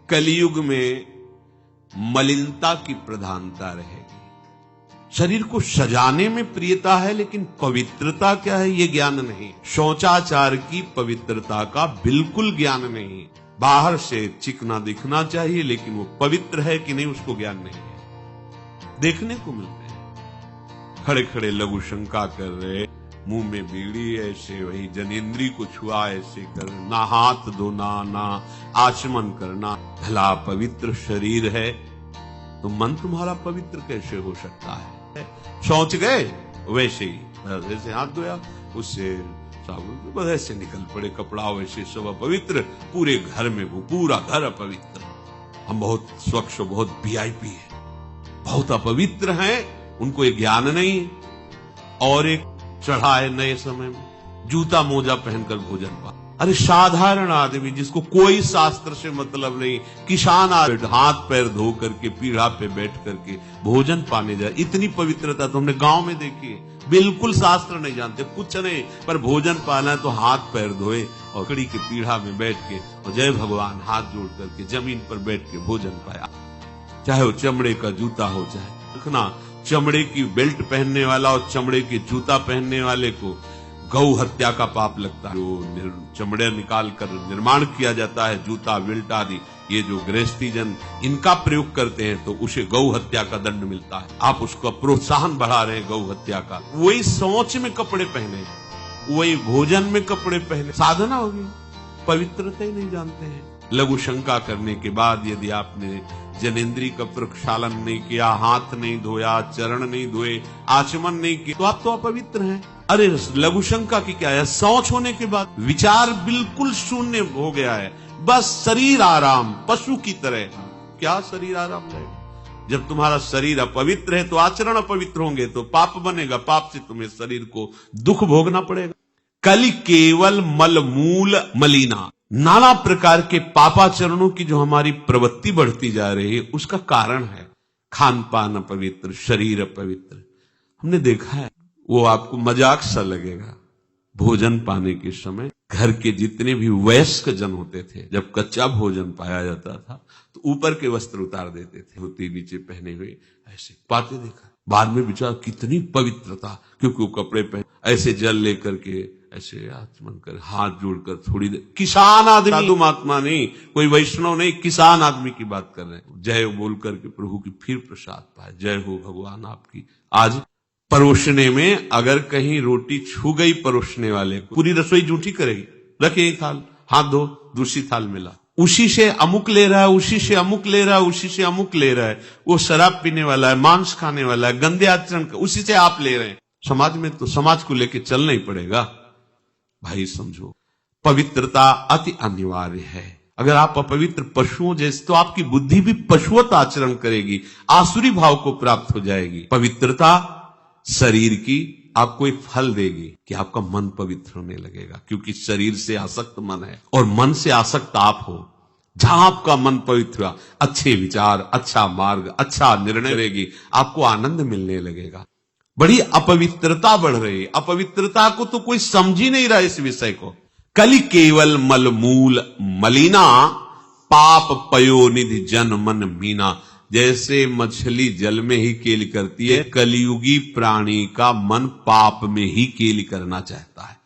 कलयुग में मलिनता की प्रधानता रहेगी। शरीर को सजाने में प्रियता है, लेकिन पवित्रता क्या है ये ज्ञान नहीं। शौचाचार की पवित्रता का बिल्कुल ज्ञान नहीं। बाहर से चिकना दिखना चाहिए, लेकिन वो पवित्र है कि नहीं उसको ज्ञान नहीं है। देखने को मिलते हैं खड़े खड़े लघु शंका कर रहे, मुंह में बीड़ी ऐसे, वही जनेंद्री को छुआ ऐसे कर, ना हाथ धोना ना आचमन करना। भला पवित्र शरीर है तो मन तुम्हारा पवित्र कैसे हो सकता है? शौच गए वैसे ही जैसे हाथ धोया उससे साबुन बस ऐसे निकल पड़े, कपड़ा वैसे सब अपवित्र, पूरे घर में वो पूरा घर अपवित्र। हम बहुत स्वच्छ बहुत वीआईपी है, बहुत अपवित्र हैं, उनको एक ज्ञान नहीं है। और एक चढ़ा है नए समय में जूता मोजा पहनकर भोजन पा। अरे साधारण आदमी जिसको कोई शास्त्र से मतलब नहीं, किसान हाथ पैर धो करके पीढ़ा पे बैठ करके भोजन पाने जाए, इतनी पवित्रता तो हमने गांव में देखी है। बिल्कुल शास्त्र नहीं जानते, कुछ नहीं, पर भोजन पाना है तो हाथ पैर धोए और कड़ी के पीढ़ा में बैठ के और जय भगवान हाथ जोड़ करके जमीन पर बैठ के भोजन पाया। चाहे वो चमड़े का जूता हो, चाहे रखना चमड़े की बेल्ट पहनने वाला और चमड़े के जूता पहनने वाले को गौ हत्या का पाप लगता है। जो चमड़े निकाल कर निर्माण किया जाता है, जूता बेल्ट आदि, ये जो गृहस्थी जन इनका प्रयोग करते हैं तो उसे गौ हत्या का दंड मिलता है। आप उसका प्रोत्साहन बढ़ा रहे हैं गौ हत्या का। वही शौच में कपड़े पहने, वही भोजन में कपड़े पहने, साधना होगी, पवित्रता ही नहीं जानते हैं। लघु शंका करने के बाद यदि आपने जनेंद्री का प्रक्षालन नहीं किया, हाथ नहीं धोया, चरण नहीं धोए, आचमन नहीं किया, तो आप तो अपवित्र हैं। अरे लघु शंका की क्या है? शौच होने के बाद विचार बिल्कुल शून्य हो गया है, बस शरीर आराम, पशु की तरह। क्या शरीर आराम रहेगा? जब तुम्हारा शरीर अपवित्र है तो आचरण अपवित्र होंगे, तो पाप बनेगा, पाप से तुम्हें शरीर को दुख भोगना पड़ेगा। कलि केवल मल मूल मलिना, नाना प्रकार के पापाचरणों की जो हमारी प्रवृत्ति बढ़ती जा रही है उसका कारण है खान पान अपवित्र, शरीर अपवित्र। हमने देखा है, वो आपको मजाक सा लगेगा, भोजन पाने के समय घर के जितने भी वयस्क जन होते थे, जब कच्चा भोजन पाया जाता था तो ऊपर के वस्त्र उतार देते थे, धोती नीचे पहने हुए ऐसे पाते देखा। बाद में विचार कितनी पवित्रता, क्योंकि वो कपड़े पहन ऐसे जल लेकर के ऐसे आचमन कर हाथ जोड़कर थोड़ी देर, किसान आदमी, साधु महात्मा नहीं, कोई वैष्णव नहीं, किसान आदमी की बात कर रहे हैं। जय बोल करके प्रभु की फिर प्रसाद पाए, जय हो भगवान आपकी। आज परोसने में अगर कहीं रोटी छू गई परोसने वाले को, पूरी रसोई जूठी करेगी, रखे थाल, हाथ धो, दूसरी थाल मिला, उसी से अमुक ले रहा है, उसी से अमुक ले रहा है, उसी से अमुक ले रहा है। वो शराब पीने वाला है, मांस खाने वाला है, गंदे आचरण, उसी से आप ले रहे हैं। समाज में तो समाज को लेके चलना ही पड़ेगा भाई। समझो, पवित्रता अति अनिवार्य है। अगर आप अपवित्र पशुओं जैसे, तो आपकी बुद्धि भी पशुवत आचरण करेगी, आसुरी भाव को प्राप्त हो जाएगी। पवित्रता शरीर की आपको एक फल देगी कि आपका मन पवित्र होने लगेगा, क्योंकि शरीर से आसक्त मन है और मन से आसक्त आप हो। जहां आपका मन पवित्र हुआ, अच्छे विचार, अच्छा मार्ग, अच्छा निर्णय रहेगी, आपको आनंद मिलने लगेगा। बड़ी अपवित्रता बढ़ रही है, अपवित्रता को तो कोई समझ ही नहीं रहा इस विषय को। कलि केवल मल मूल मलिना, पाप पयो निधि जन मन मीना। जैसे मछली जल में ही केली करती है, कलियुगी प्राणी का मन पाप में ही केली करना चाहता है।